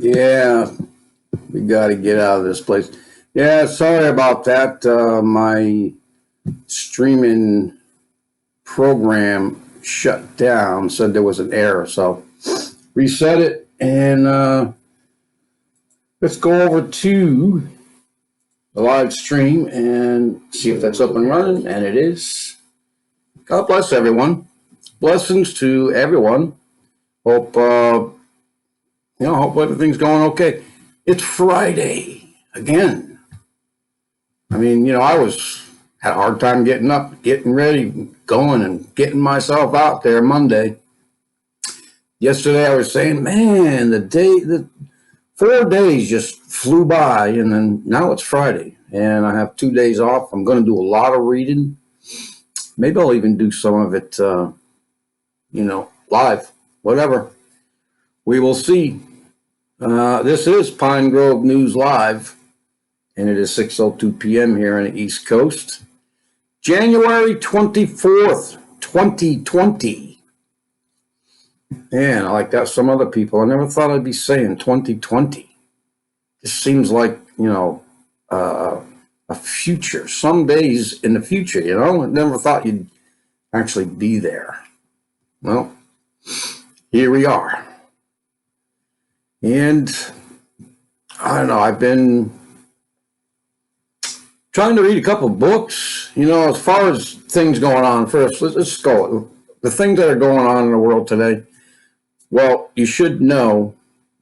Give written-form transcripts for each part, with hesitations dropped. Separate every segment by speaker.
Speaker 1: Yeah, we got to get out of this place. Yeah, sorry about that. My streaming program shut down, said there was an error. So reset it, and let's go over to the live stream and see if that's up and running. And it is. God bless everyone. Blessings to everyone. Hope hope everything's going okay. It's Friday again. I mean, I had a hard time getting up, getting ready, going, and getting myself out there Monday. Yesterday I was saying, man, the 4 days just flew by, and then now it's Friday, and I have 2 days off. I'm going to do a lot of reading. Maybe I'll even do some of it, live, whatever. We will see. This is Pine Grove News Live, and it is 6:02 p.m. here on the East Coast. January 24th, 2020. Man, I like that. Some other people, I never thought I'd be saying 2020. It seems like, a future, some days in the future, I never thought you'd actually be there. Well, here we are. And I don't know, I've been trying to read a couple of books, as far as things going on. First, let's go. The things that are going on in the world today, well, you should know,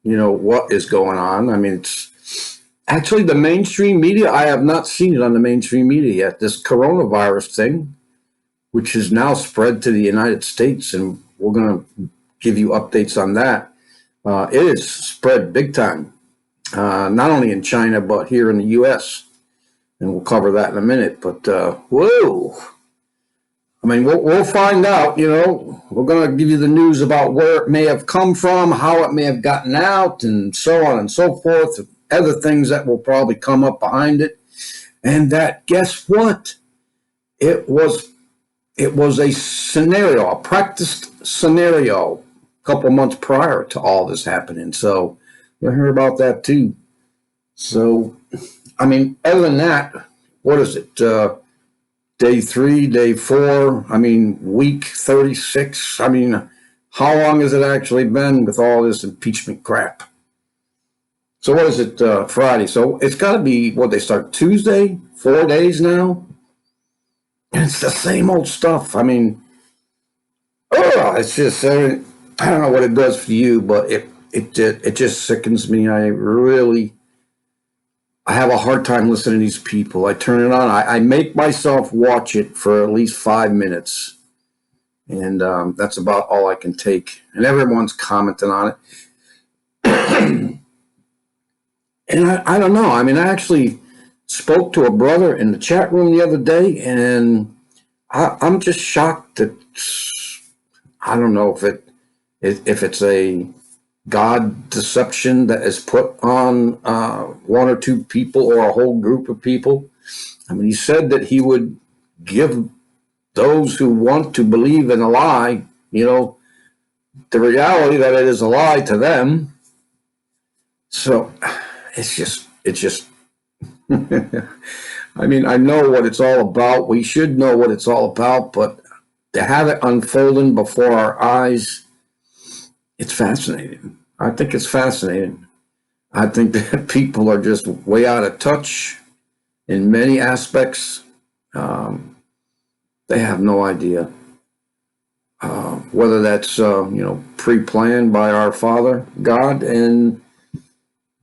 Speaker 1: what is going on. I mean, it's actually the mainstream media. I have not seen it on the mainstream media yet. This coronavirus thing, which has now spread to the United States, and we're going to give you updates on that. It is spread big time, not only in China, but here in the U.S., and we'll cover that in a minute. But, whoa. I mean, we'll find out, We're going to give you the news about where it may have come from, how it may have gotten out, and so on and so forth. Other things that will probably come up behind it. And that, guess what? It was a scenario, a practiced scenario a couple of months prior to all this happening. So you'll hear about that too. So, I mean, other than that, what is it? Day 3, day 4, week 36. How long has it actually been with all this impeachment crap? So what is it, Friday? So it's got to be, they start Tuesday, 4 days now? And it's the same old stuff. It's just, I don't know what it does for you, but it just sickens me. I have a hard time listening to these people. I turn it on. I make myself watch it for at least 5 minutes. And that's about all I can take. And everyone's commenting on it. And I don't know. I actually spoke to a brother in the chat room the other day, and I'm just shocked that I don't know if it's a God deception that is put on one or two people or a whole group of people. He said that he would give those who want to believe in a lie, the reality that it is a lie to them. So it's just I know what it's all about. We should know what it's all about, but to have it unfolding before our eyes, it's fascinating. I think it's fascinating. I think that people are just way out of touch in many aspects. They have no idea whether that's pre-planned by our Father God,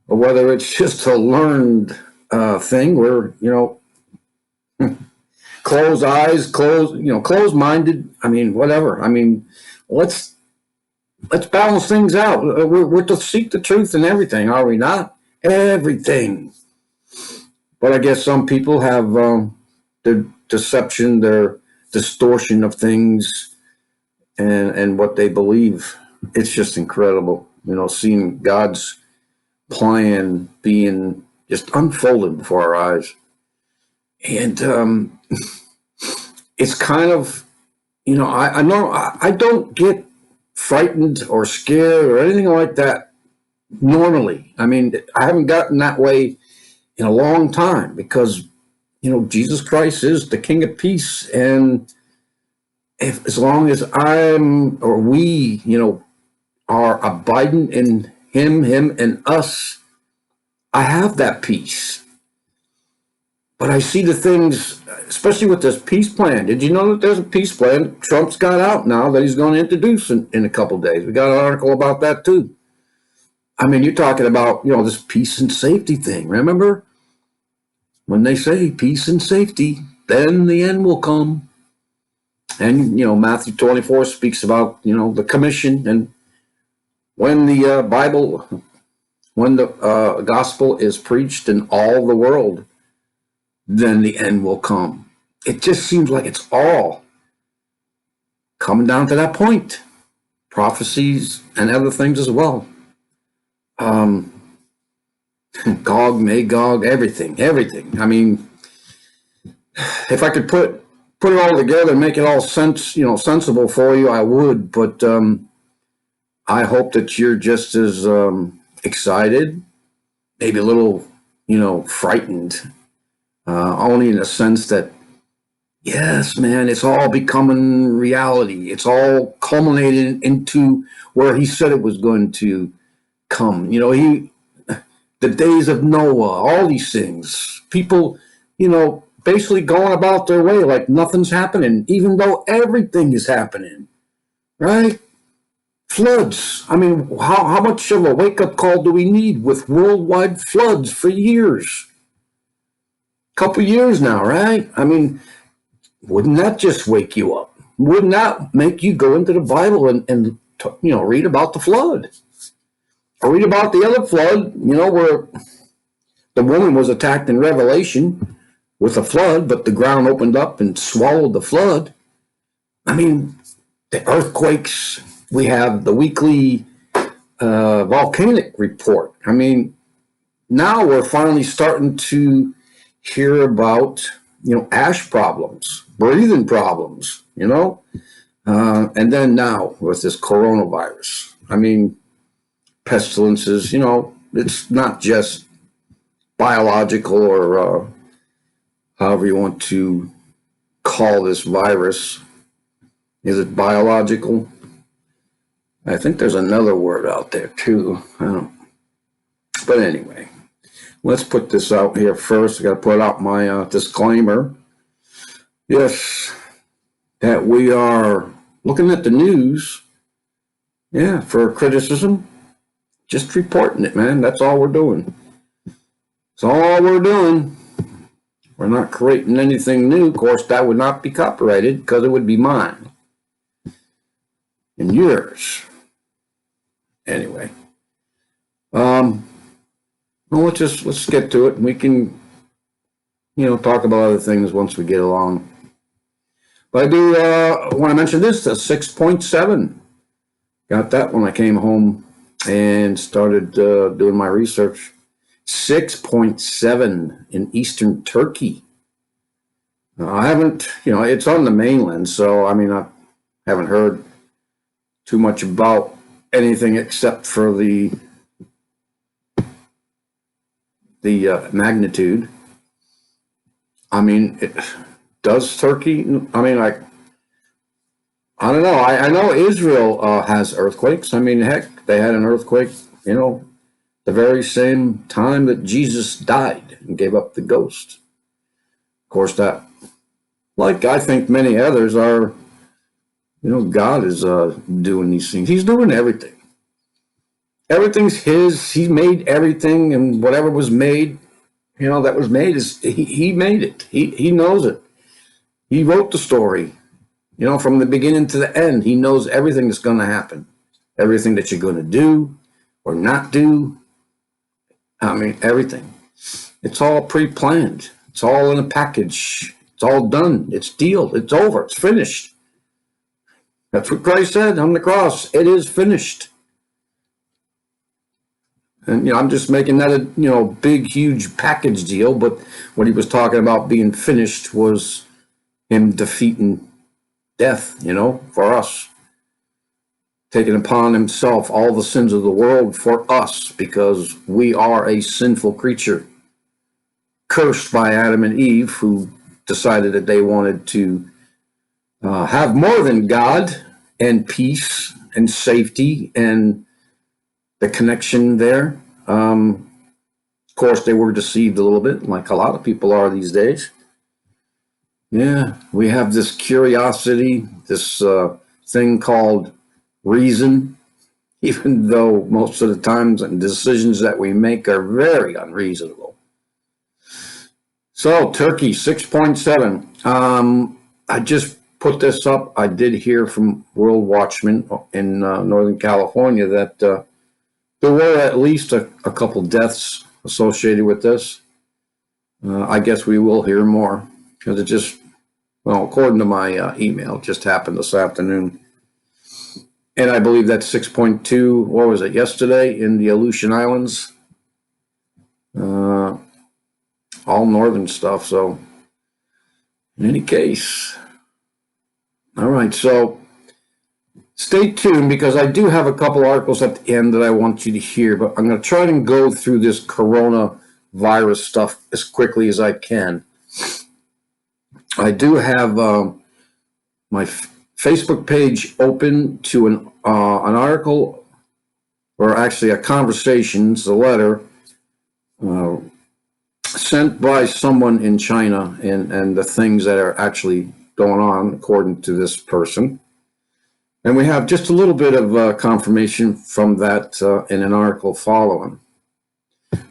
Speaker 1: or whether it's just a learned thing where closed eyes, closed-minded. Whatever. Let's balance things out. We're to seek the truth in everything, are we not? Everything. But I guess some people have their deception, their distortion of things, and what they believe. It's just incredible, seeing God's plan being just unfolded before our eyes. And it's kind of, I know I don't get frightened or scared or anything like that normally. I mean, I haven't gotten that way in a long time because, Jesus Christ is the King of Peace. And as long as we, are abiding in him and us, I have that peace. But I see the things, especially with this peace plan. Did you know that there's a peace plan? Trump's got out now that he's going to introduce in a couple of days. We got an article about that too. I mean, you're talking about, this peace and safety thing. Remember when they say peace and safety, then the end will come. And, Matthew 24 speaks about, the commission. And when the when the gospel is preached in all the world, then the end will come. It just seems like it's all coming down to that point. Prophecies and other things as well. Gog, Magog, everything. I mean, if I could put it all together and make it all sensible for you, I would. But I hope that you're just as excited, maybe a little, frightened, only in a sense that, yes, man, it's all becoming reality. It's all culminated into where he said it was going to come. The days of Noah, all these things, people, basically going about their way like nothing's happening, even though everything is happening, right? Floods. I mean, how much of a wake-up call do we need with worldwide floods for years? Couple years now, right? I mean, wouldn't that just wake you up? Wouldn't that make you go into the Bible and read about the flood? Or read about the other flood, where the woman was attacked in Revelation with a flood, but the ground opened up and swallowed the flood. I mean, the earthquakes, we have the weekly volcanic report. I mean, now we're finally starting to hear about, ash problems, breathing problems, and then now with this coronavirus. I mean, pestilences, it's not just biological or however you want to call this virus. Is it biological? I think there's another word out there too. But anyway, let's put this out here first. I got to put out my disclaimer. Yes, that we are looking at the news, for criticism. Just reporting it, man. That's all we're doing. That's all we're doing. We're not creating anything new. Of course, that would not be copyrighted because it would be mine and yours. Anyway, well, let's get to it. We can, talk about other things once we get along. But I do want to mention this: the 6.7. Got that when I came home and started doing my research. 6.7 in eastern Turkey. I haven't, it's on the mainland, so I mean, I haven't heard too much about anything except for the magnitude. I mean, does Turkey? I mean, I don't know. I know Israel has earthquakes. I mean, heck, they had an earthquake, the very same time that Jesus died and gave up the ghost. Of course, that, like I think many others are, God is doing these things. He's doing everything. Everything's his. He made everything, and whatever was made, that was made is he made it. He knows it. He wrote the story. From the beginning to the end, he knows everything that's going to happen, everything that you're going to do or not do. I mean, everything. It's all pre-planned. It's all in a package. It's all done. It's deal. It's over. It's finished. That's what Christ said on the cross. It is finished. And, I'm just making that a, big, huge package deal. But what he was talking about being finished was him defeating death, for us. taking upon himself all the sins of the world for us, because we are a sinful creature, cursed by Adam and Eve, who decided that they wanted to have more than God and peace and safety and the connection there. Of course, they were deceived a little bit, like a lot of people are these days. Yeah, we have this curiosity, this thing called reason, even though most of the times and decisions that we make are very unreasonable. So, Turkey 6.7. I just put this up. I did hear from World Watchman in Northern California that there were at least a couple deaths associated with this. I guess we will hear more, because it just, well, according to my email, it just happened this afternoon. And I believe that's 6.2, what was it, yesterday in the Aleutian Islands? All northern stuff, so in any case. All right, so stay tuned, because I do have a couple articles at the end that I want you to hear, but I'm going to try and go through this coronavirus stuff as quickly as I can. I do have my Facebook page open to an article, or actually a conversation, it's a letter sent by someone in China, and the things that are actually going on according to this person. And we have just a little bit of confirmation from that in an article following.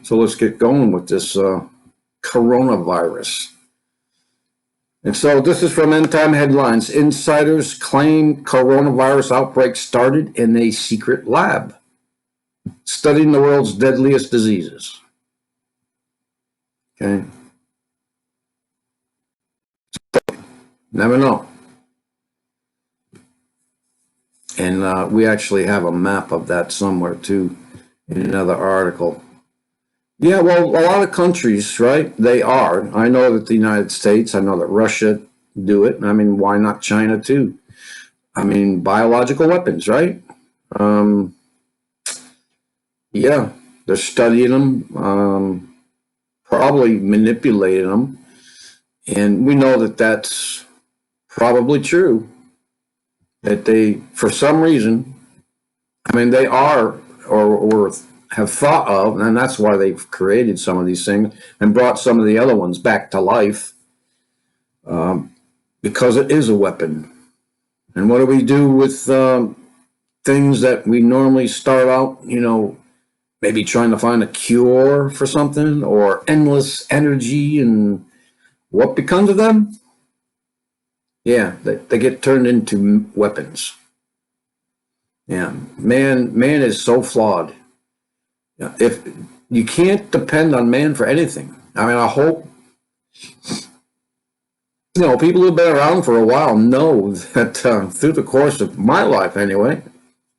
Speaker 1: So let's get going with this coronavirus. And so this is from End Time Headlines. Insiders claim coronavirus outbreak started in a secret lab studying the world's deadliest diseases. Okay. Never know. And we actually have a map of that somewhere too in another article. Yeah, well, a lot of countries, right? They are. I know that the United States, I know that Russia do it. I mean, why not China too? I mean, biological weapons, right? Yeah, they're studying them, probably manipulating them. And we know that that's probably true. That they, for some reason, I mean, they are or have thought of, and that's why they've created some of these things and brought some of the other ones back to life, because it is a weapon. And what do we do with things that we normally start out, maybe trying to find a cure for something, or endless energy, and what becomes of them? Yeah, they get turned into weapons. Yeah, man is so flawed. If you can't depend on man for anything. I mean, I hope, people who've been around for a while know that through the course of my life anyway,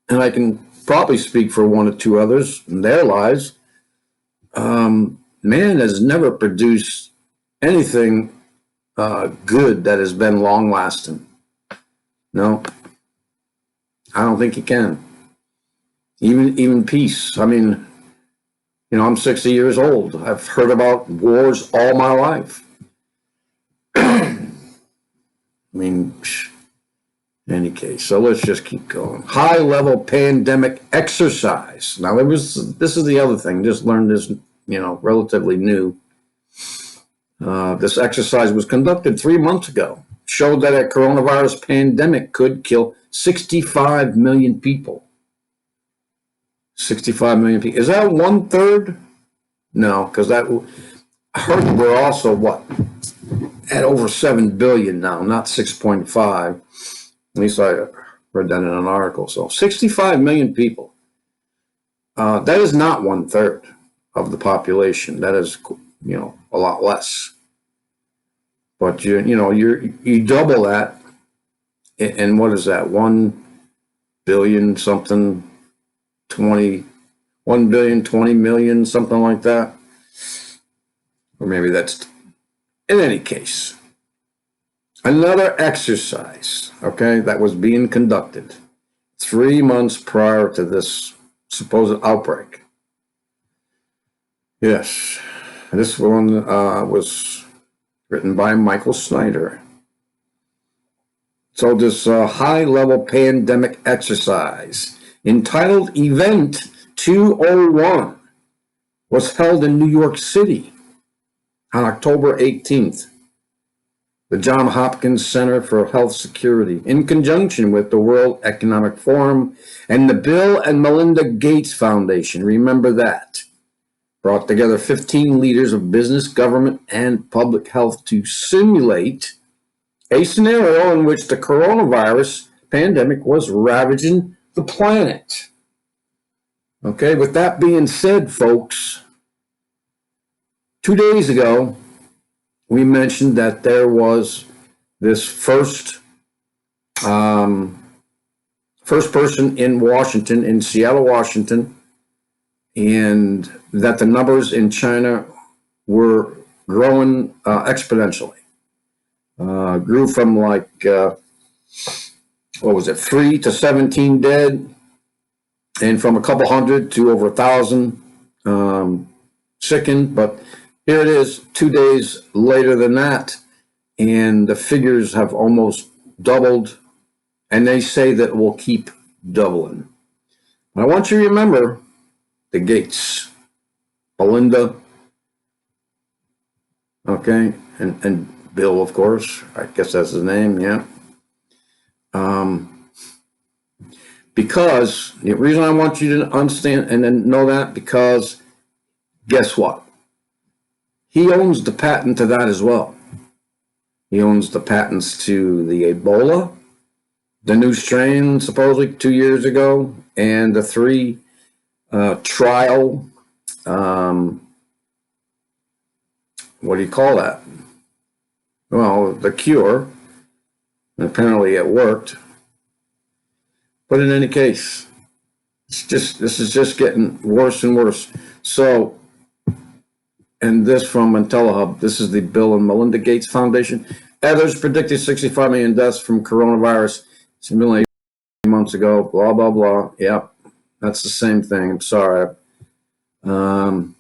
Speaker 1: and I can probably speak for one or two others in their lives, man has never produced anything good that has been long lasting. No, I don't think he can. Even peace. I mean, I'm 60 years old. I've heard about wars all my life. I mean, in any case, so let's just keep going. High-level pandemic exercise. Now, this is the other thing. Just learned this, relatively new. This exercise was conducted 3 months ago. Showed that a coronavirus pandemic could kill 65 million people. 65 million people. Is that 1/3? No, because I heard we're also at over 7 billion now, not 6.5. At least I read that in an article. So 65 million people. That is not 1/3 of the population. That is, a lot less. But you double that, and what is that? 1 billion something, 1 billion, 20 million, something like that. Or maybe that's, in any case, another exercise, okay, that was being conducted. 3 months prior to this supposed outbreak. Yes, this one was written by Michael Snyder. So this high-level pandemic exercise entitled Event 201 was held in New York City on October 18th. The Johns Hopkins Center for Health Security, in conjunction with the World Economic Forum and the Bill and Melinda Gates Foundation, remember that, brought together 15 leaders of business, government, and public health to simulate a scenario in which the coronavirus pandemic was ravaging the planet. Okay, with that being said, folks, 2 days ago, we mentioned that there was this first person in Washington, in Seattle, Washington, and that the numbers in China were growing exponentially. Grew from like, 3 to 17 dead, and from a couple hundred to over 1,000 sickened. But here it is 2 days later than that, and the figures have almost doubled, and they say that it will keep doubling. I want you to remember the Gates, Melinda, okay, and Bill, of course. I guess that's his name, yeah. Because the reason I want you to understand and then know that, because guess what? He owns the patent to that as well. He owns the patents to the Ebola, the new strain supposedly 2 years ago, and the 3 trial, what do you call that? Well, the cure, and apparently it worked. But in any case, this is just getting worse and worse. So, and this from IntelliHub, this is the Bill and Melinda Gates Foundation. Others predicted 65 million deaths from coronavirus 8 months ago, blah, blah, blah. Yep, that's the same thing. I'm sorry. June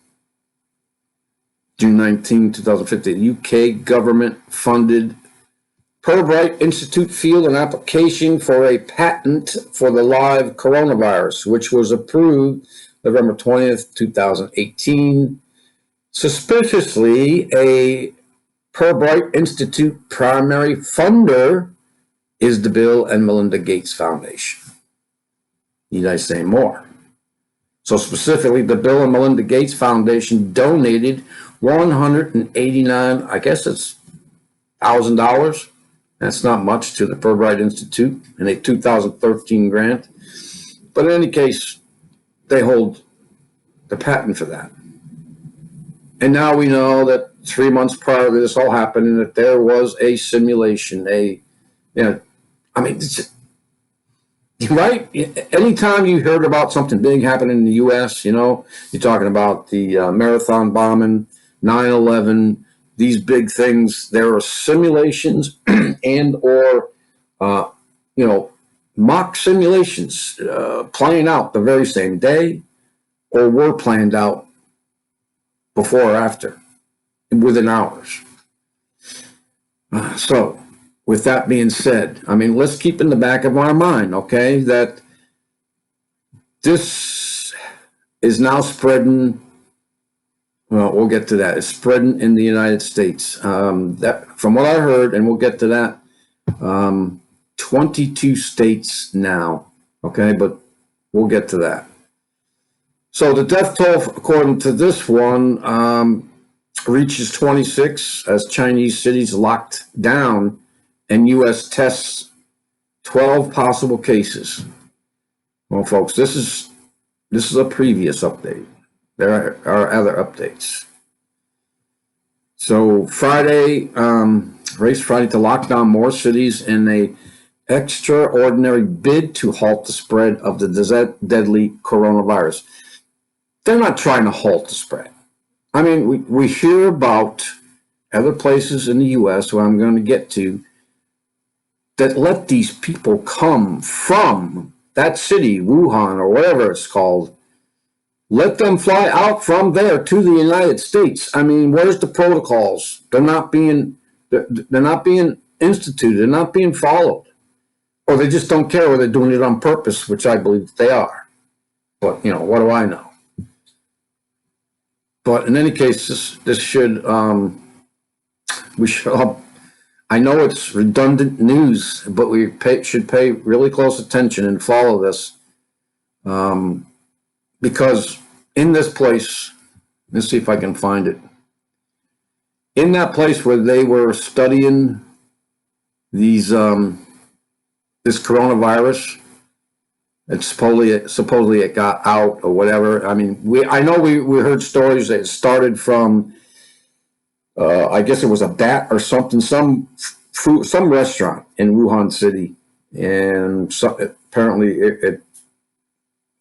Speaker 1: 19, 2015, UK government funded Pirbright Institute field an application for a patent for the live coronavirus, which was approved November 20th, 2018. Suspiciously, a Pirbright Institute primary funder is the Bill and Melinda Gates Foundation. Need I say more? So specifically, the Bill and Melinda Gates Foundation donated $189, I guess it's $1,000. That's not much to the Pirbright Institute in a 2013 grant. But in any case, they hold the patent for that. And now we know that 3 months prior to this all happening, that there was a simulation, right? Anytime you heard about something big happening in the U.S., you're talking about the marathon bombing, 9/11, these big things, there are simulations and or, mock simulations playing out the very same day, or were planned out before or after, within hours. So, with that being said, let's keep in the back of our mind, okay, that this is now spreading. Well, we'll get to that. It's spreading in the United States. That, from what I heard, and we'll get to that, 22 states now, okay, but we'll get to that. So the death toll, according to this one, reaches 26 as Chinese cities locked down and U.S. tests 12 possible cases. Well, folks, this is a previous update. There are other updates. So Friday, race Friday to lock down more cities in a extraordinary bid to halt the spread of the deadly coronavirus. They're not trying to halt the spread. We hear about other places in the U.S., where I'm going to get to, that let these people come from that city, Wuhan or whatever it's called, let them fly out from there to the United States. I mean, where's the protocols? They're not being instituted. They're not being followed, or they just don't care, or they're doing it on purpose, which I believe they are. But what do I know? But in any case, this should we should. I know it's redundant news, but we should pay really close attention and follow this, because in this place, let's see if I can find it. In that place where they were studying these this coronavirus, and supposedly it got out or whatever. I mean, I know we heard stories that it started from I guess it was a bat or something, some restaurant in Wuhan City, and apparently it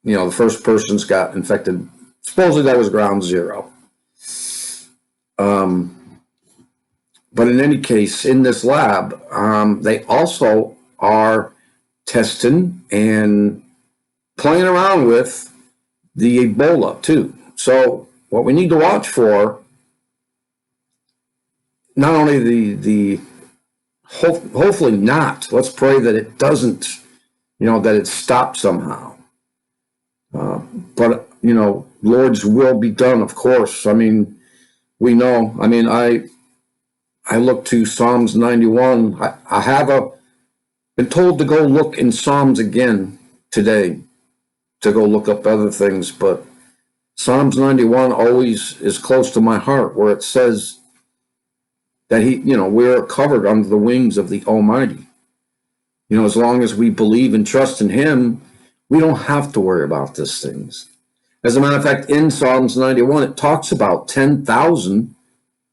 Speaker 1: the first persons got infected. Supposedly that was ground zero. But in any case, in this lab, they also are testing and playing around with the Ebola too. So what we need to watch for, not only hopefully not, let's pray that it doesn't, that it stops somehow. But, Lord's will be done, of course. I mean, we know, I look to Psalms 91. I have been told to go look in Psalms again today, to go look up other things, but Psalms 91 always is close to my heart, where it says that we're covered under the wings of the Almighty. As long as we believe and trust in Him, we don't have to worry about these things. As a matter of fact, in Psalms 91, it talks about 10,000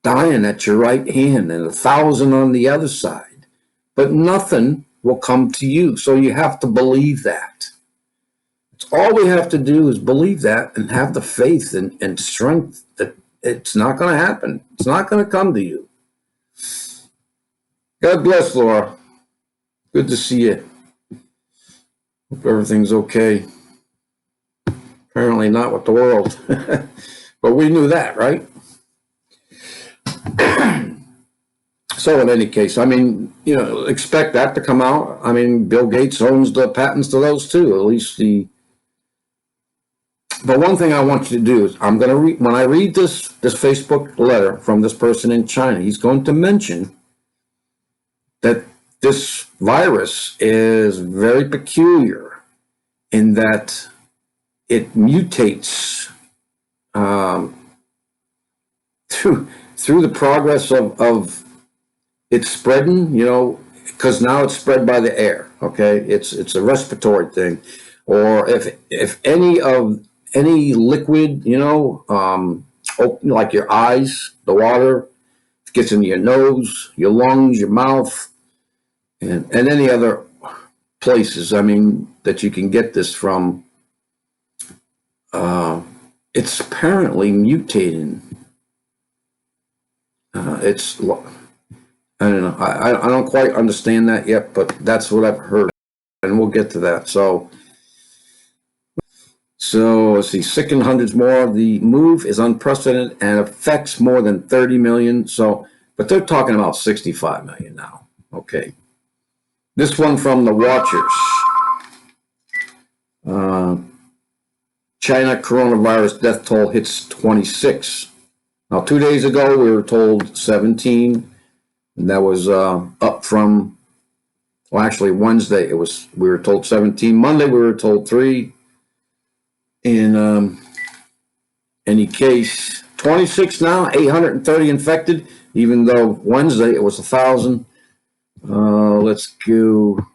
Speaker 1: dying at your right hand and 1,000 on the other side, but nothing will come to you. So you have to believe that. It's all we have to do is believe that and have the faith and strength that it's not going to happen. It's not going to come to you. God bless, Laura. Good to see you. Hope everything's okay. Apparently not with the world. But we knew that, right? So in any case, expect that to come out. Bill Gates owns the patents to those too, at least But one thing I want you to do is, when I read this Facebook letter from this person in China, he's going to mention that this virus is very peculiar in that it mutates through the progress of its spreading, because now it's spread by the air. Okay, it's a respiratory thing, or if any liquid, like your eyes, the water, it gets in your nose, your lungs, your mouth, and any other places, that you can get this from. It's apparently mutating. I don't know. I don't quite understand that yet, but that's what I've heard, and we'll get to that. So let's see, sickened hundreds more. The move is unprecedented and affects more than 30 million. But they're talking about 65 million now. Okay. This one from the Watchers. China coronavirus death toll hits 26. Now, 2 days ago, we were told 17, and that was up from, well, actually Wednesday, we were told 17. Monday, we were told 3. In any case, 26 now, 830 infected, even though Wednesday it was 1,000. Let's go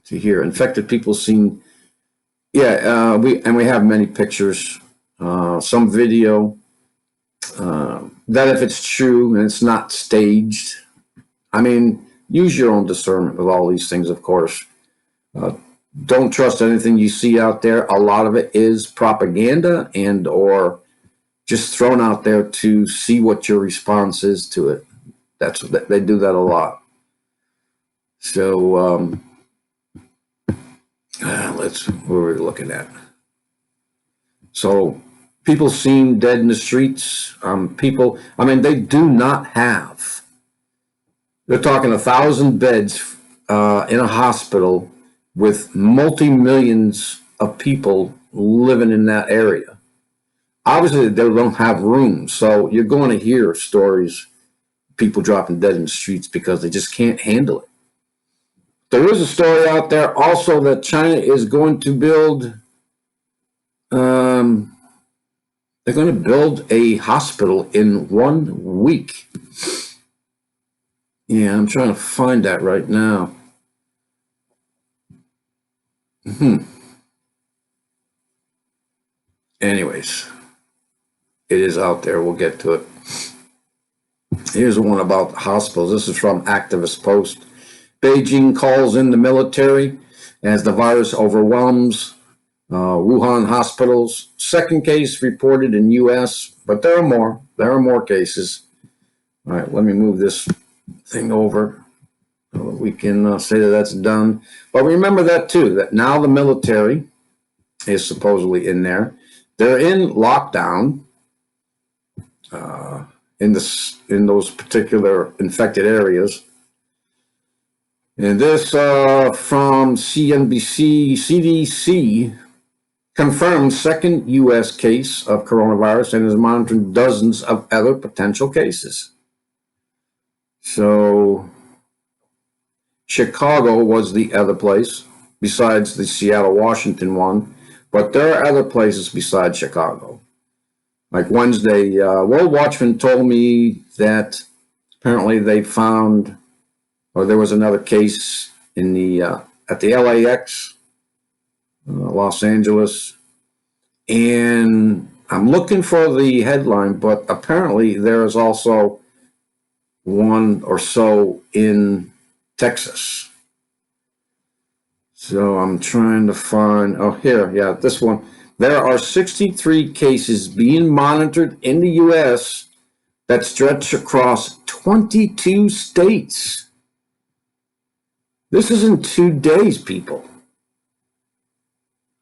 Speaker 1: to here. Infected people seen. Yeah, we have many pictures, some video. That if it's true and it's not staged, use your own discernment with all these things, of course. Don't trust anything you see out there. A lot of it is propaganda or just thrown out there to see what your response is to it. They do that a lot. So What are we looking at? So people seen dead in the streets. People, I mean, they do not have. They're talking 1,000 beds in a hospital with multi-millions of people living in that area. Obviously, they don't have rooms, so you're going to hear stories, people dropping dead in the streets because they just can't handle it. There is a story out there also that China is going to build. Um, they're going to build a hospital in 1 week. Yeah, I'm trying to find that right now. Anyways, it is out there. We'll get to it. Here's one about hospitals. This is from Activist Post. Beijing calls in the military as the virus overwhelms Wuhan hospitals. Second case reported in U.S., but there are more. There are more cases. All right, let me move this thing over. We can say that that's done. But remember that too, that now the military is supposedly in there. They're in lockdown in those particular infected areas. And this from CDC confirms second U.S. case of coronavirus and is monitoring dozens of other potential cases. So Chicago was the other place besides the Seattle, Washington one, but there are other places besides Chicago. Like Wednesday, World Watchman told me that apparently they found, or there was another case in the at the LAX, Los Angeles, and I'm looking for the headline, but apparently there is also one or so in Texas. So I'm trying to find, oh, here, yeah, this one. There are 63 cases being monitored in the U.S. that stretch across 22 states. This is in 2 days, people.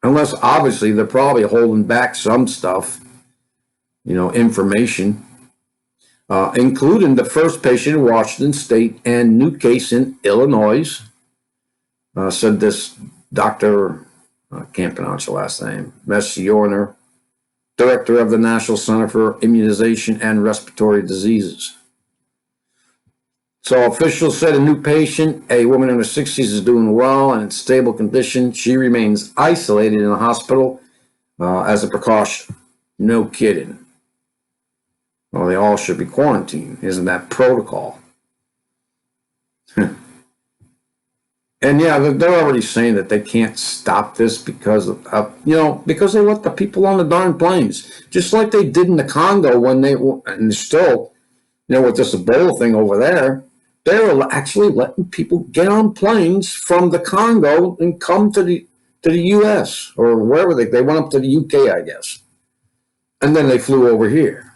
Speaker 1: Unless, obviously, they're probably holding back some stuff, information, including the first patient in Washington State and new case in Illinois, said this doctor, I can't pronounce the last name, Messiorner, director of the National Center for Immunization and Respiratory Diseases. So officials said a new patient, a woman in her 60s, is doing well and in stable condition. She remains isolated in a hospital as a precaution. No kidding. Well, they all should be quarantined. Isn't that protocol? And yeah, they're already saying that they can't stop this because because they let the people on the darn planes, just like they did in the Congo when and still, with this Ebola thing over there, they're actually letting people get on planes from the Congo and come to the U.S. or wherever they went up to the UK, I guess, and then they flew over here.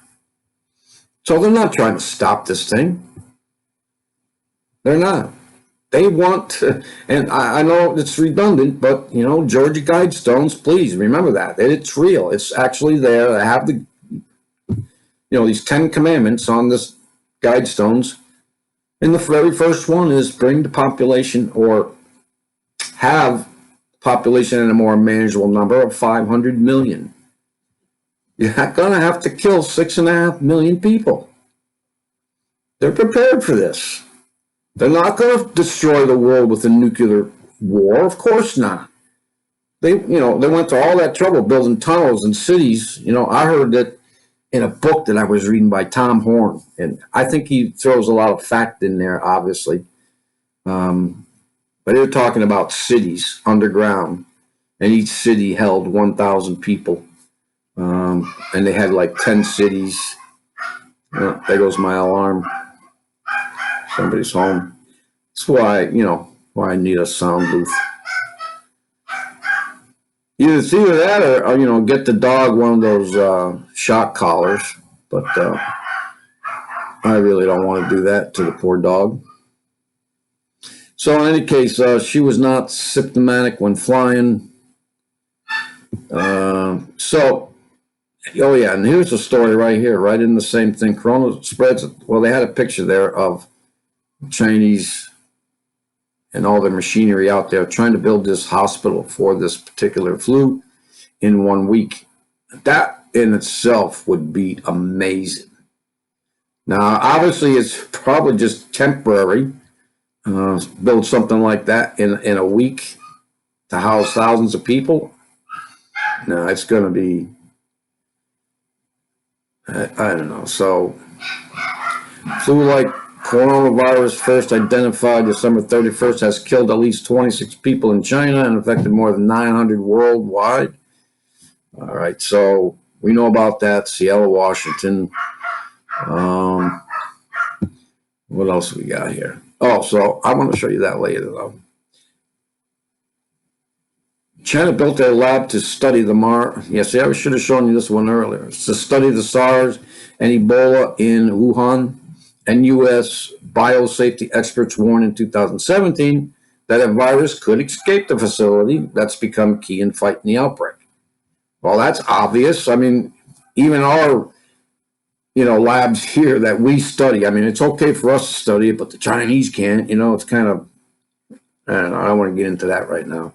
Speaker 1: So they're not trying to stop this thing. They're not. They want to, and I know it's redundant, but, Georgia Guidestones, please remember that. It's real. It's actually there. I have these 10 commandments on this Guidestones. And the very first one is bring the population or have population in a more manageable number of 500 million. You're not going to have to kill 6.5 million people. They're prepared for this. They're not going to destroy the world with a nuclear war. Of course not. They went to all that trouble building tunnels and cities. I heard that in a book that I was reading by Tom Horn, and I think he throws a lot of fact in there, obviously. But they're talking about cities underground, and each city held 1,000 people, and they had like 10 cities. There goes my alarm. Somebody's home. That's why, why I need a sound booth. It's either that or, get the dog one of those shock collars. But I really don't want to do that to the poor dog. So in any case, she was not symptomatic when flying. Oh yeah, and here's the story right here, right in the same thing. Corona spreads. Well, they had a picture there of Chinese and all their machinery out there trying to build this hospital for this particular flu in 1 week. That in itself would be amazing. Now, obviously, it's probably just temporary. Build something like that in a week to house thousands of people. No, it's going to be, I don't know. So, flu-like coronavirus first identified December 31st has killed at least 26 people in China and affected more than 900 worldwide. All right, so we know about that. Seattle, Washington. What else we got here? Oh, so I want to show you that later, though. China built a lab to study the Yes, I should have shown you this one earlier. It's to study the SARS and Ebola in Wuhan. And U.S. biosafety experts warned in 2017 that a virus could escape the facility. That's become key in fighting the outbreak. Well, that's obvious. I mean, even our labs here that we study. I mean, it's okay for us to study it, but the Chinese can't. It's kind of, I don't want to get into that right now.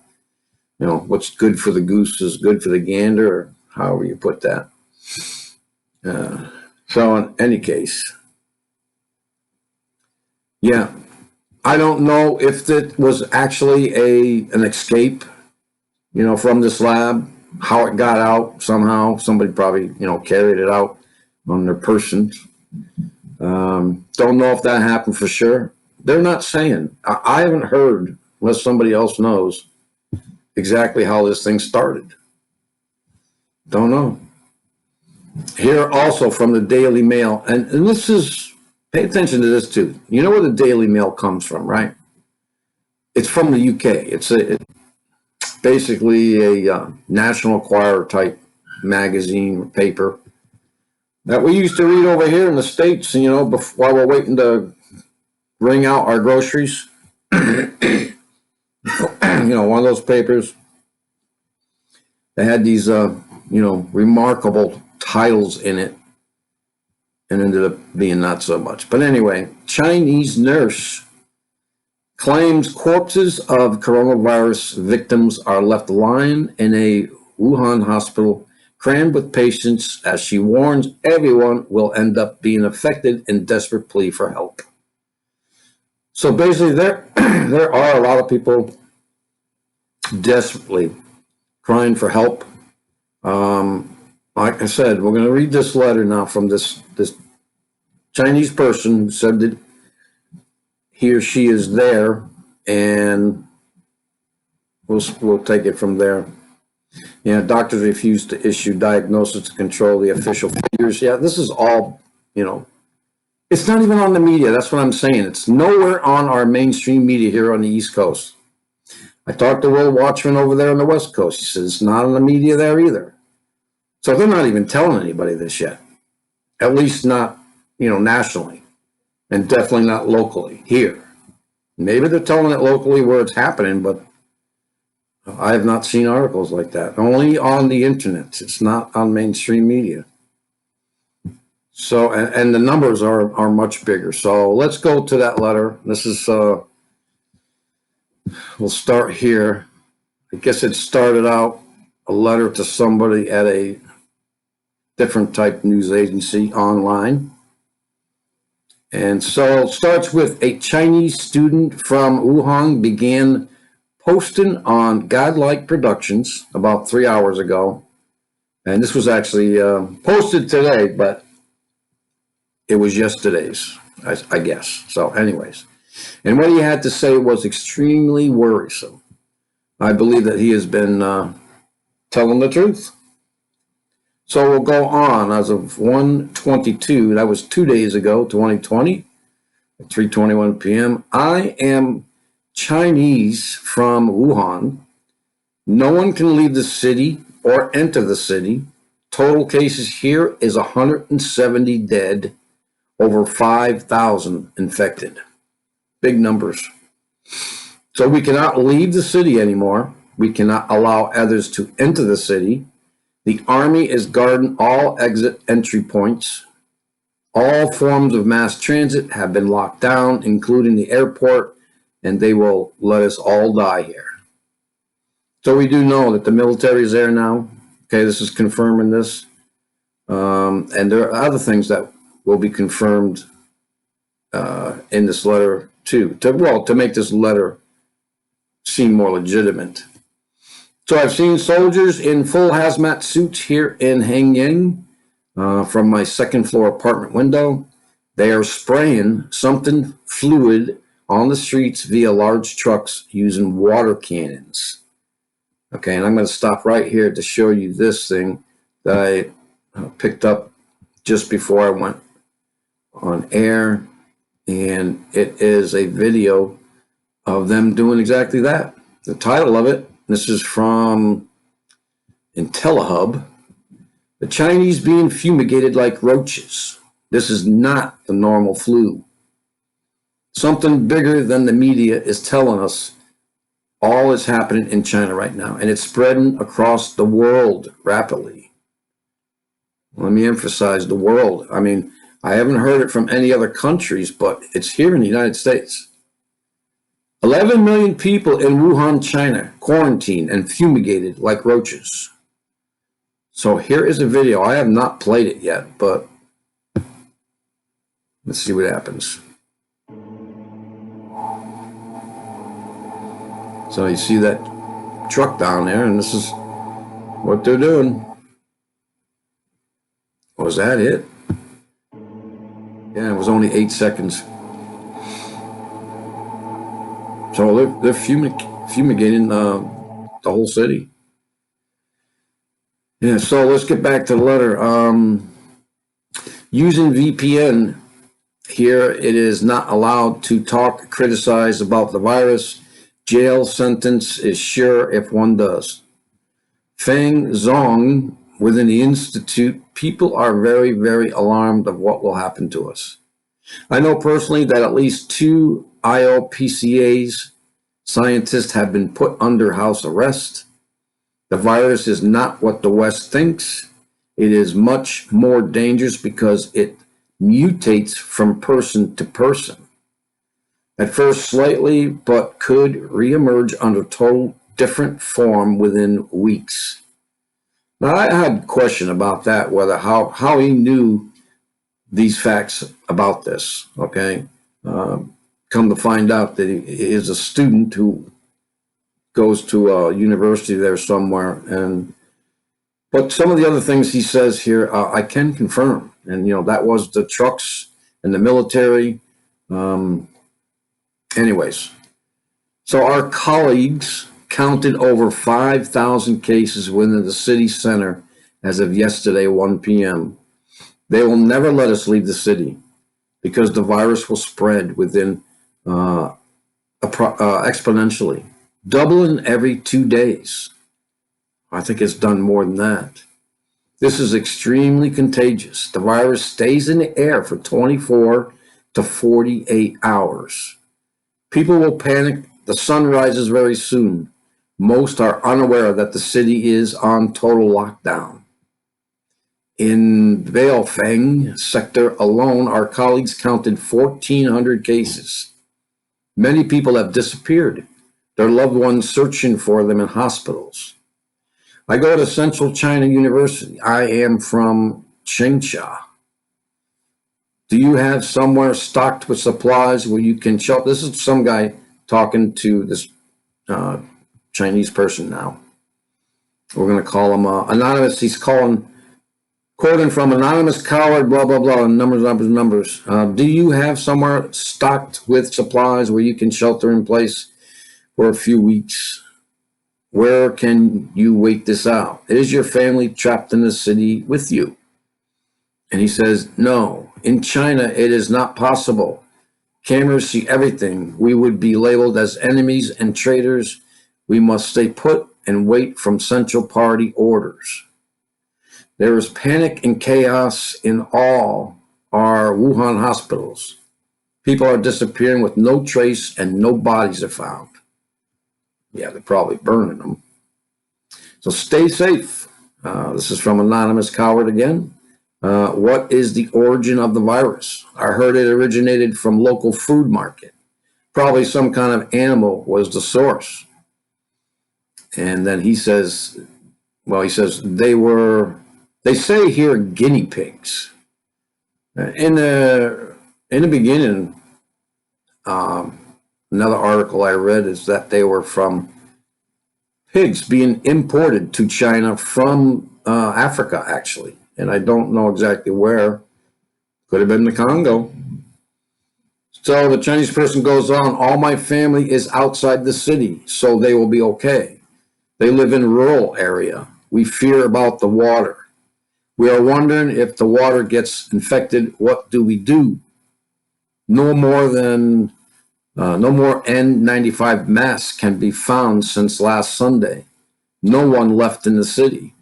Speaker 1: What's good for the goose is good for the gander, or however you put that. So in any case, yeah, I don't know if it was actually an escape, from this lab, how it got out somehow. Somebody probably, carried it out on their persons. Don't know if that happened for sure. They're not saying. I haven't heard, unless somebody else knows, exactly how this thing started. Don't know. Here also from the Daily Mail, and this is, pay attention to this too. You know where the Daily Mail comes from, right? It's from the UK. It's basically a National Enquirer type magazine or paper that we used to read over here in the States, while we're waiting to bring out our groceries. One of those papers. They had these, remarkable titles in it, and ended up being not so much. But anyway, Chinese nurse claims corpses of coronavirus victims are left lying in a Wuhan hospital crammed with patients, as she warns everyone will end up being affected in desperate plea for help. So basically, there are a lot of people desperately crying for help. Like I said, we're going to read this letter now from this Chinese person who said that he or she is there, and we'll take it from there. Doctors refuse to issue diagnosis to control the official figures. Yeah, this is all, it's not even on the media. That's what I'm saying. It's nowhere on our mainstream media here on the East Coast. I talked to Will Watchman over there on the West Coast. He says it's not on the media there either. So they're not even telling anybody this yet. At least not, nationally. And definitely not locally here. Maybe they're telling it locally where it's happening, but I have not seen articles like that. Only on the internet. It's not on mainstream media. So, and the numbers are much bigger. So let's go to that letter. This is, we'll start here. I guess it started out a letter to somebody at a different type news agency online. And so it starts with a Chinese student from Wuhan began posting on Godlike Productions about 3 hours ago. And this was actually posted today, but it was yesterday's, I guess. So anyways, and what he had to say was extremely worrisome. I believe that he has been telling the truth. So we'll go on as of 1/22. That was 2 days ago, 2020, at 3:21 p.m. I am Chinese from Wuhan. No one can leave the city or enter the city. Total cases here is 170 dead, over 5,000 infected. Big numbers. So we cannot leave the city anymore. We cannot allow others to enter the city. The army is guarding all exit entry points. All forms of mass transit have been locked down, including the airport, and they will let us all die here. So we do know that the military is there now. Okay, this is confirming this. And there are other things that will be confirmed in this letter too, to make this letter seem more legitimate. So I've seen soldiers in full hazmat suits here in Hanging from my second floor apartment window. They are spraying something fluid on the streets via large trucks using water cannons. Okay, and I'm going to stop right here to show you this thing that I picked up just before I went on air. And it is a video of them doing exactly that. The title of it, this is from IntelliHub, the Chinese being fumigated like roaches. This is not the normal flu. Something bigger than the media is telling us all is happening in China right now, and it's spreading across the world rapidly. Let me emphasize the world. I mean, I haven't heard it from any other countries, but it's here in the United States. 11 million people in Wuhan, China, quarantined and fumigated like roaches. So here is a video. I have not played it yet, but let's see what happens. So you see that truck down there, and this is what they're doing. Was that it? Yeah, it was only 8 seconds. So they're fumigating the whole city. Yeah, so let's get back to the letter. Using VPN, here it is not allowed to talk, criticize about the virus. Jail sentence is sure if one does. Feng Zong, within the Institute, people are very, very alarmed of what will happen to us. I know personally that at least 2 IOPCA's scientists have been put under house arrest. The virus is not what the West thinks. It is much more dangerous because it mutates from person to person. At first slightly, but could reemerge under total different form within weeks. Now, I had a question about that, whether how he knew these facts about this, okay? Come to find out that he is a student who goes to a university there somewhere. But some of the other things he says here, I can confirm. And, that was the trucks and the military. Anyways, so our colleagues counted over 5,000 cases within the city center as of yesterday, 1 p.m. They will never let us leave the city because the virus will spread within exponentially, doubling every 2 days. I think it's done more than that. This is extremely contagious. The virus stays in the air for 24 to 48 hours. People will panic. The sun rises very soon. Most are unaware that the city is on total lockdown. In Weifang sector alone, our colleagues counted 1,400 cases. Many people have disappeared, their loved ones searching for them in hospitals. I go to Central China University. I am from Changsha. Do you have somewhere stocked with supplies where you can shelter? This is some guy talking to this Chinese person now. We're going to call him anonymous. He's quoting from anonymous coward, blah, blah, blah, numbers. Do you have somewhere stocked with supplies where you can shelter in place for a few weeks? Where can you wait this out? Is your family trapped in the city with you? And he says, no, in China, it is not possible. Cameras see everything. We would be labeled as enemies and traitors. We must stay put and wait from central party orders. There is panic and chaos in all our Wuhan hospitals. People are disappearing with no trace and no bodies are found. Yeah, they're probably burning them. So stay safe. This is from Anonymous Coward again. What is the origin of the virus? I heard it originated from local food market. Probably some kind of animal was the source. And then he says, well, he says they say here guinea pigs. In the beginning, another article I read is that they were from pigs being imported to China from Africa, actually. And I don't know exactly where. Could have been the Congo. So the Chinese person goes on, all my family is outside the city, so they will be okay. They live in a rural area. We fear about the water. We are wondering if the water gets infected, what do we do? No more N95 masks can be found since last Sunday. No one left in the city.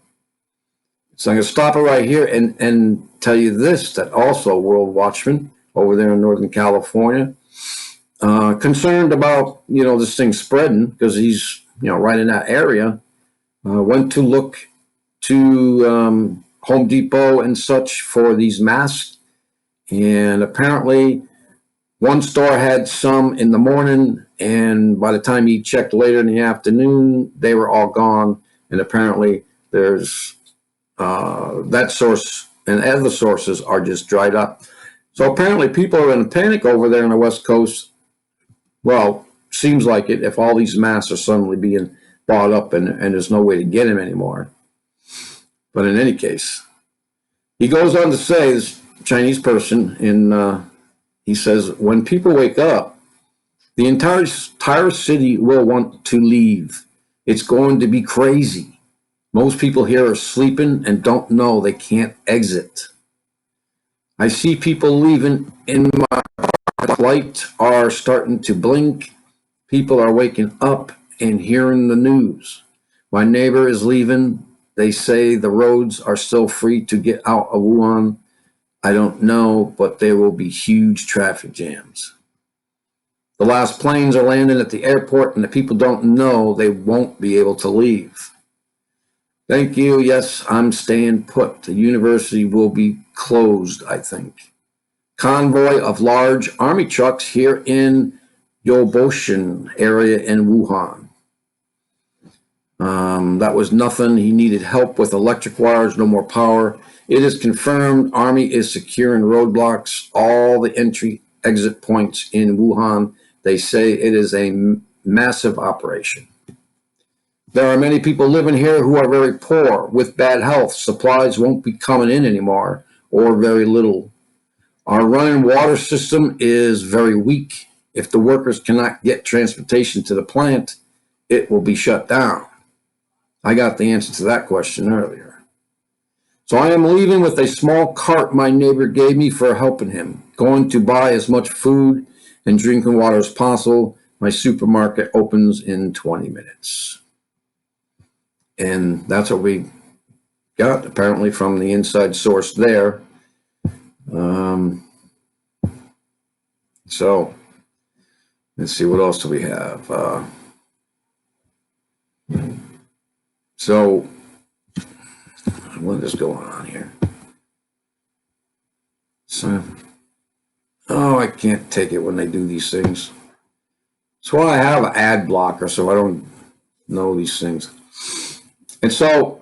Speaker 1: So I'm going to stop it right here and tell you this, that also World Watchman over there in Northern California, concerned about, this thing spreading because he's, right in that area, went to look to Home Depot and such for these masks. And apparently one store had some in the morning, and by the time he checked later in the afternoon, they were all gone. And apparently there's that source and other sources are just dried up. So apparently people are in a panic over there on the West Coast. Well, seems like it, if all these masks are suddenly being bought up and there's no way to get them anymore. But in any case, he goes on to say, this Chinese person, he says, when people wake up, the entire city will want to leave. It's going to be crazy. Most people here are sleeping and don't know they can't exit. I see people leaving in my light are starting to blink. People are waking up and hearing the news. My neighbor is leaving. They say the roads are still free to get out of Wuhan. I don't know, but there will be huge traffic jams. The last planes are landing at the airport and the people don't know they won't be able to leave. Thank you. Yes, I'm staying put. The university will be closed, I think. Convoy of large army trucks here in Yoboshan area in Wuhan. That was nothing. He needed help with electric wires, no more power. It is confirmed Army is securing roadblocks, all the entry-exit points in Wuhan. They say it is a massive operation. There are many people living here who are very poor with bad health. Supplies won't be coming in anymore, or very little. Our running water system is very weak. If the workers cannot get transportation to the plant, it will be shut down. I got the answer to that question earlier. So I am leaving with a small cart my neighbor gave me for helping him, going to buy as much food and drinking water as possible. My supermarket opens in 20 minutes. And that's what we got, apparently, from the inside source there. So let's see, what else do we have? So what is going on here? So, I can't take it when they do these things. That's why I have an ad blocker, so I don't know these things. And so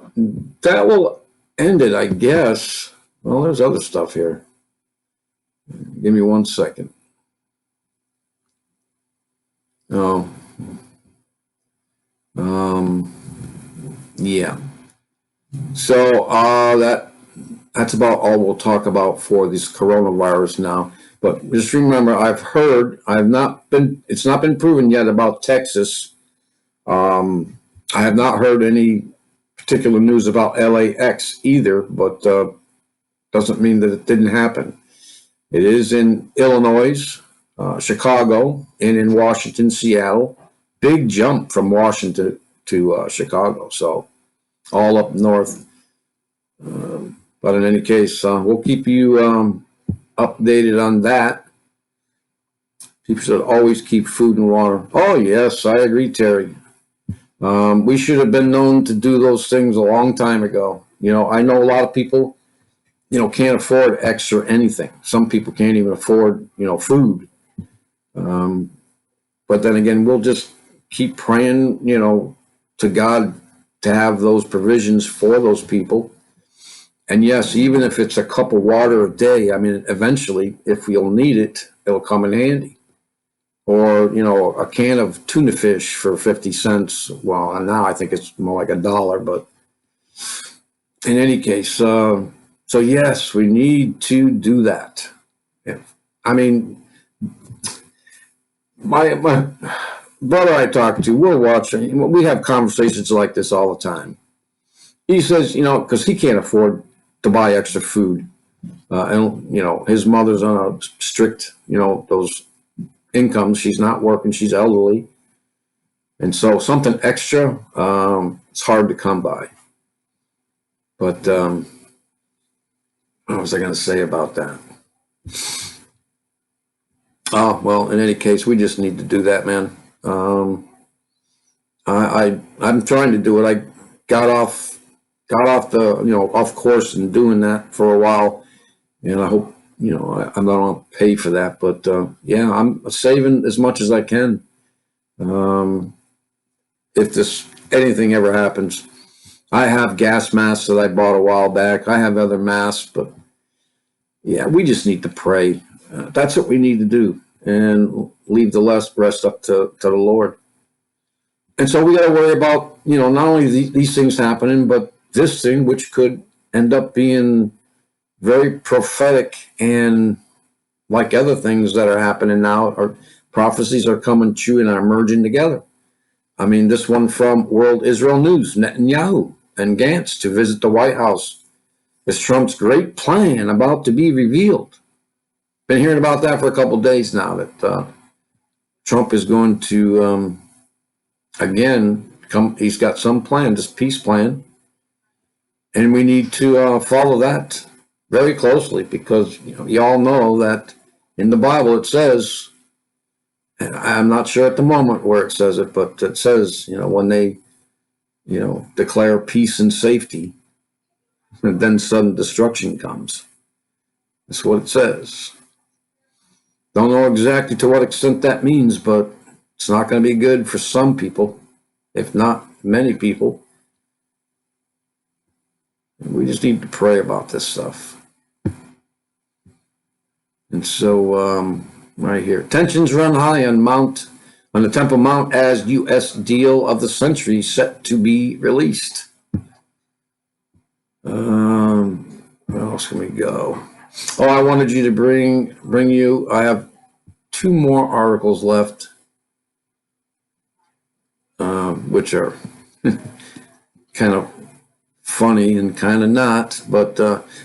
Speaker 1: that will end it, I guess. Well, there's other stuff here. Give me 1 second. Yeah. So that's about all we'll talk about for this coronavirus now. But just remember, it's not been proven yet about Texas. I have not heard any particular news about LAX either, but doesn't mean that it didn't happen. It is in Illinois, Chicago, and in Washington, Seattle. Big jump from Washington to Chicago, so all up north. But in any case, we'll keep you updated on that. People should always keep food and water. Oh, yes, I agree, Terry. We should have been known to do those things a long time ago. I know a lot of people, can't afford extra anything. Some people can't even afford, food. But then again, we'll just keep praying, to God to have those provisions for those people. And yes, even if it's a cup of water a day, I mean, eventually, if we'll need it, it'll come in handy. Or, a can of tuna fish for 50 cents. Well, now I think it's more like $1, but in any case, so yes, we need to do that. I mean, my brother I talk to, we're watching, we have conversations like this all the time. He says, because he can't afford to buy extra food. And, his mother's on a strict, those incomes. She's not working. She's elderly. And so something extra, it's hard to come by. But what was I going to say about that? Oh, well, in any case, we just need to do that, man. I'm trying to do it. I got off the, off course and doing that for a while. And I hope, I'm not going to pay for that. But, yeah, I'm saving as much as I can. If anything ever happens, I have gas masks that I bought a while back. I have other masks, but yeah, we just need to pray. That's what we need to do, and leave the rest up to the Lord. And so we got to worry about, not only these things happening, but this thing, which could end up being very prophetic, and like other things that are happening now, or prophecies are coming true and are merging together. I mean, this one from World Israel News, Netanyahu and Gantz to visit the White House. Is Trump's great plan about to be revealed? Been hearing about that for a couple of days now, that Trump is going to, again, he's got some plan, this peace plan. And we need to follow that very closely, because you all know that in the Bible it says, and I'm not sure at the moment where it says it, but it says, when they, declare peace and safety, and then sudden destruction comes. That's what it says. Don't know exactly to what extent that means, but it's not going to be good for some people, if not many people. And we just need to pray about this stuff. And so, right here, tensions run high on the Temple Mount as U.S. deal of the century set to be released. Where else can we go? Oh, I wanted you to bring you. I have 2 more articles left, which are kind of funny and kind of not. But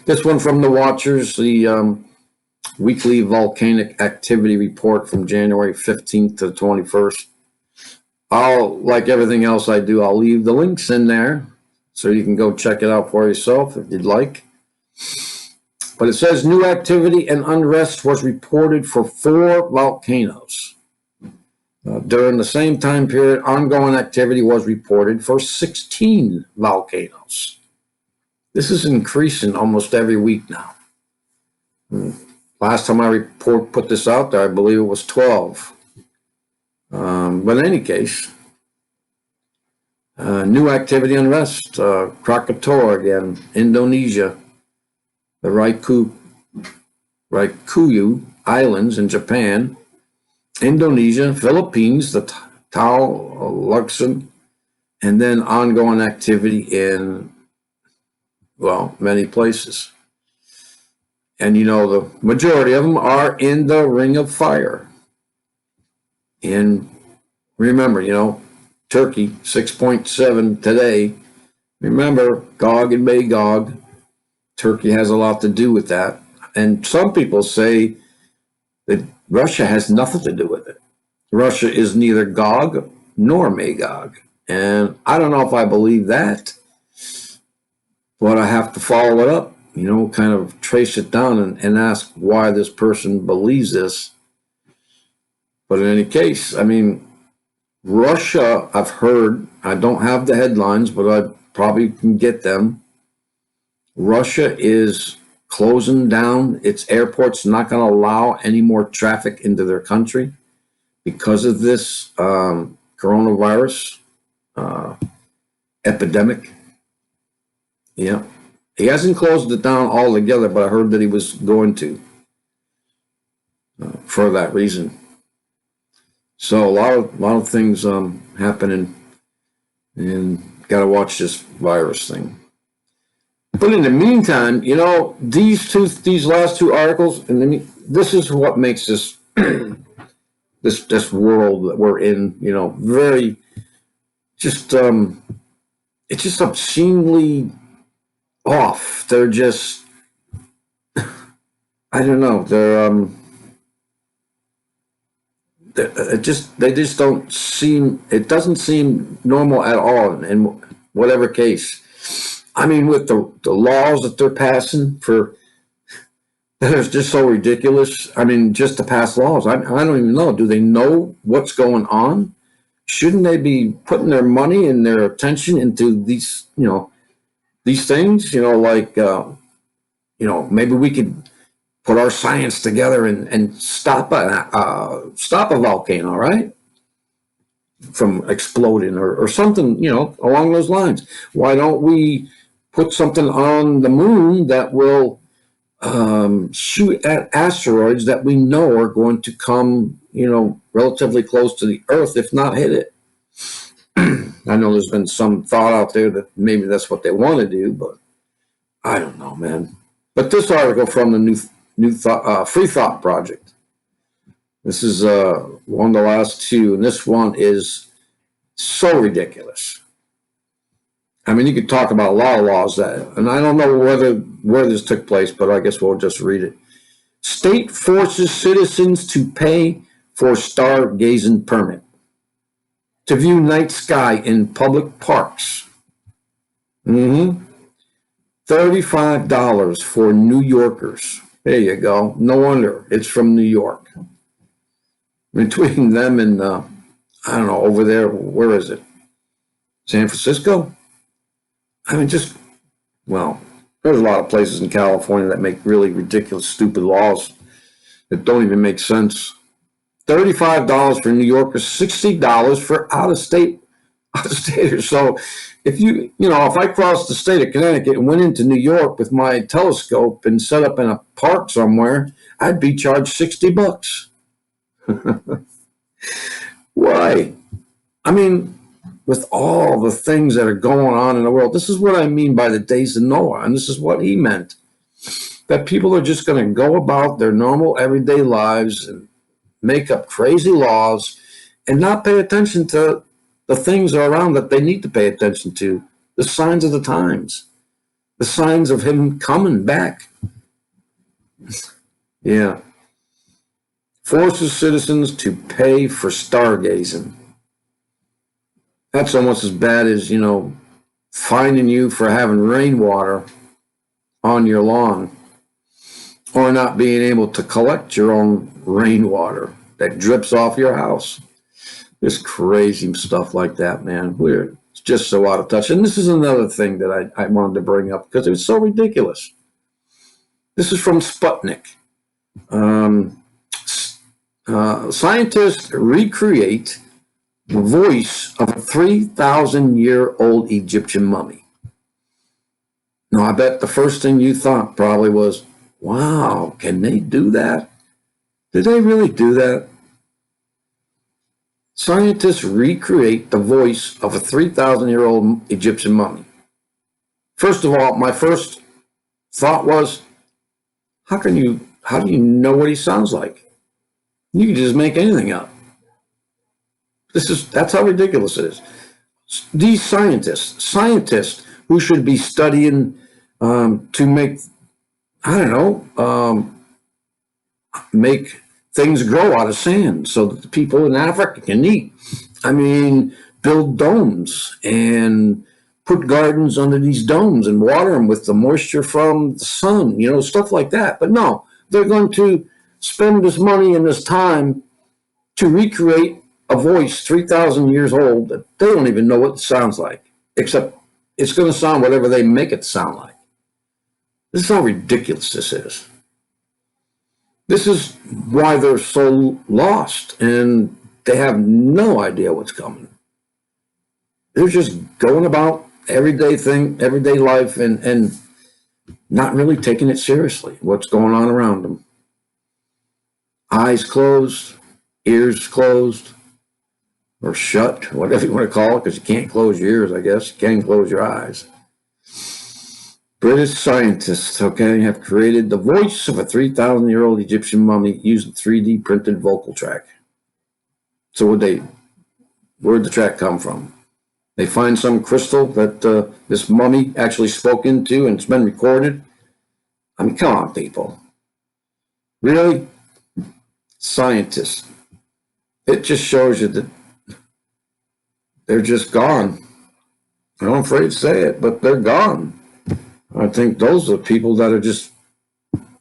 Speaker 1: this one from the Watchers, the weekly volcanic activity report from January 15th to the 21st. Like everything else I do, I'll leave the links in there so you can go check it out for yourself if you'd like. But it says new activity and unrest was reported for 4 volcanoes. During the same time period, ongoing activity was reported for 16 volcanoes. This is increasing almost every week now. Last time I put this out there, I believe it was 12. But in any case, new activity unrest, Krakatoa again, Indonesia, the Ryukyu Islands in Japan, Indonesia, Philippines, the Luxon, and then ongoing activity in, many places. And the majority of them are in the Ring of Fire. And remember, Turkey, 6.7 today. Remember, Gog and Magog. Turkey has a lot to do with that. And some people say that Russia has nothing to do with it. Russia is neither Gog nor Magog. And I don't know if I believe that, but I have to follow it up, kind of trace it down and ask why this person believes this. But in any case, I mean, Russia, I've heard, I don't have the headlines, but I probably can get them. Russia is closing down its airports, not going to allow any more traffic into their country because of this coronavirus epidemic. Yeah. He hasn't closed it down altogether, but I heard that he was going to for that reason. So a lot of things happening, and got to watch this virus thing. But in the meantime, you know, these last two articles, and this is what makes this this world that we're in, you know, very just it's just obscenely off. They're just, I don't know, they just don't seem, it doesn't seem normal at all in whatever case. I mean, with the laws that they're passing that are just so ridiculous. I mean, just to pass laws, I don't even know. Do they know what's going on? Shouldn't they be putting their money and their attention into these, you know, these things? You know, like, you know, maybe we could put our science together and stop a volcano, right, from exploding or something, you know, along those lines. Why don't we put something on the moon that will shoot at asteroids that we know are going to come, you know, relatively close to the Earth, if not hit it? I know there's been some thought out there that maybe that's what they want to do, but I don't know, man. But this article from the Free Thought Project. This is one of the last two, and this one is so ridiculous. I mean, you could talk about a lot of laws that, and I don't know where this took place, but I guess we'll just read it. State forces citizens to pay for stargazing permit to view night sky in public parks. $35 for New Yorkers. There you go. No wonder it's from New York. Between them and, I don't know, over there, where is it? San Francisco? I mean, well, there's a lot of places in California that make really ridiculous, stupid laws that don't even make sense. $35 for New Yorkers, $60 for out-of-staters. So if if I crossed the state of Connecticut and went into New York with my telescope and set up in a park somewhere, I'd be charged $60. Why? I mean, with all the things that are going on in the world, this is what I mean by the days of Noah, and this is what he meant. That people are just going to go about their normal everyday lives and make up crazy laws and not pay attention to the things around that they need to pay attention to, the signs of the times, the signs of him coming back. Yeah. Forces citizens to pay for stargazing. That's almost as bad as, you know, fining you for having rainwater on your lawn or not being able to collect your own rainwater that drips off your house. There's crazy stuff like that, man. It's just so out of touch. And this is another thing that I wanted to bring up because it was so ridiculous. This is from Sputnik. Scientists recreate the voice of a 3,000-year-old Egyptian mummy. Now, I bet the first thing you thought probably was, wow, can they do that? Did they really do that? Scientists recreate the voice of a 3,000-year-old Egyptian mummy. First of all, my first thought was, how do you know what he sounds like? You can just make anything up. That's how ridiculous it is. These scientists who should be studying to make, I don't know, make things grow out of sand so that the people in Africa can eat. I mean, build domes and put gardens under these domes and water them with the moisture from the sun, stuff like that. But no, they're going to spend this money and this time to recreate a voice 3,000 years old that they don't even know what it sounds like, except it's going to sound whatever they make it sound like. This is how ridiculous this is. This is why they're so lost and they have no idea what's coming. They're just going about everyday life, and not really taking it seriously, what's going on around them. Eyes closed, ears closed, or shut, whatever you want to call it, because you can't close your ears, I guess. You can close your eyes. British scientists, okay, have created the voice of a 3,000-year-old Egyptian mummy using 3D printed vocal track. So where'd the track come from? They find some crystal that this mummy actually spoke into, and it's been recorded. I mean, come on, people. Really? Scientists. It just shows you that they're just gone. I'm afraid to say it, but they're gone. I think those are people that are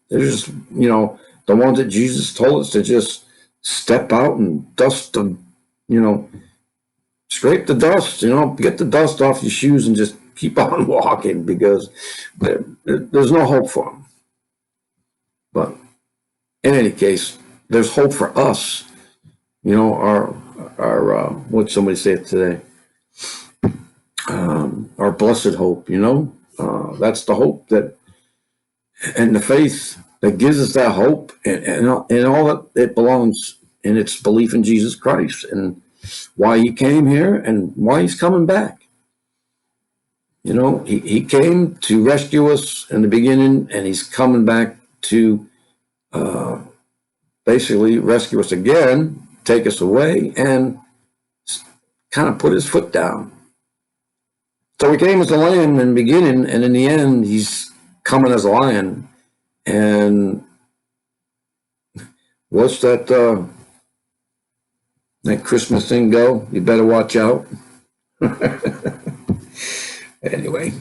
Speaker 1: they're just, the ones that Jesus told us to just step out and dust the, scrape the dust, get the dust off your shoes and just keep on walking, because there's no hope for them. But in any case, there's hope for us. Our what'd somebody say it today? Our blessed hope, that's the hope and the faith that gives us that hope, and all that it belongs in its belief in Jesus Christ and why he came here and why he's coming back. He came to rescue us in the beginning, and he's coming back to basically rescue us again, take us away, and kind of put his foot down. So he came as a lamb in the beginning, and in the end, he's coming as a lion. And what's that Christmas thing go? You better watch out. Anyway,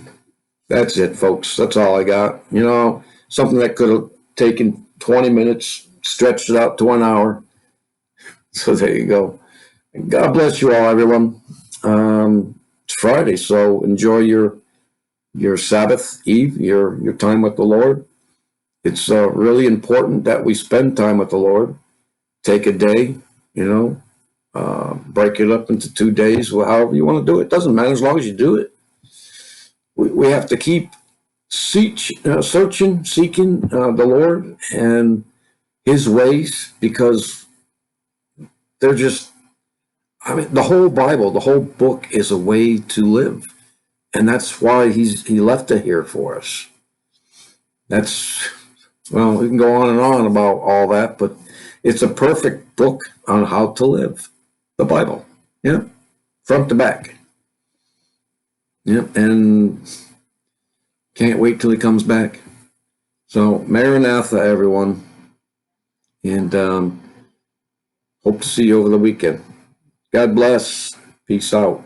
Speaker 1: that's it, folks. That's all I got. Something that could have taken 20 minutes, stretched it out to 1 hour. So there you go. God bless you all, everyone. It's Friday, so enjoy your Sabbath Eve, your time with the Lord. It's really important that we spend time with the Lord. Take a day, break it up into 2 days, however you want to do it. Doesn't matter, as long as you do it. We have to keep searching, seeking the Lord and his ways, because they're just, the whole Bible, the whole book is a way to live. And that's why he left it here for us. We can go on and on about all that, but it's a perfect book on how to live. The Bible, front to back. And can't wait till he comes back. So, Maranatha, everyone. And hope to see you over the weekend. God bless. Peace out.